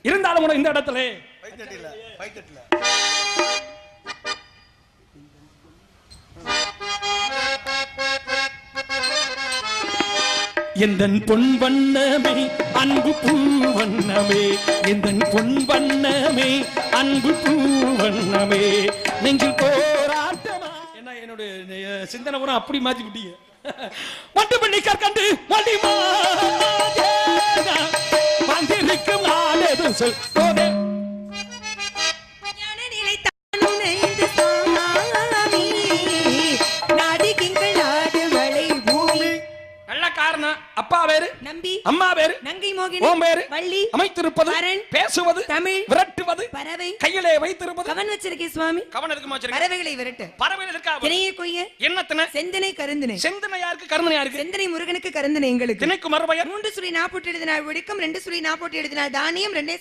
இருந்தாலும் கூட இந்த இடத்துல எந்தன் பொன் வண்ணமே அன்பு பூ வண்ணமே, எந்தன் பொன் வண்ணமே அன்பு பூ வண்ணமே, நெஞ்சில் போராட்டமா. என்ன என்னுடைய சிந்தனை கூட அப்படி மாத்தி விட்டீங்க. மட்டு பண்ணி கற்கண்டு மலிமா வந்திருக்கும் நாளெது சொல் போதே. அப்பா வேறு நம்பி, அம்மா வேறு நங்கை மோகினி, ஓம் வேறு வள்ளி, அமைத்திருப்பது பேசுவது தமிழ், விரட்டுவது பறவை, கையிலே வைத்திருப்பது கவன் வச்சிருக்கே சுவாமி. கவன் எதுக்கு வச்சிருக்கே? பறவைகளை விரட்டு. பறவைகள் இருக்கா? இணைய கொய்ய என்னத்தன செந்தனை கருந்தனை. செந்தனை யாருக்கு? கருந்தனை யாருக்கு? செந்தனை முருகனுக்கு, கருந்தனை எங்களுக்கு. திணைக்கு மறுபெயர் 3 சுழி 47 நாள் ஒடுக்கம், 2 சுழி 47 நாள் தானியம், 2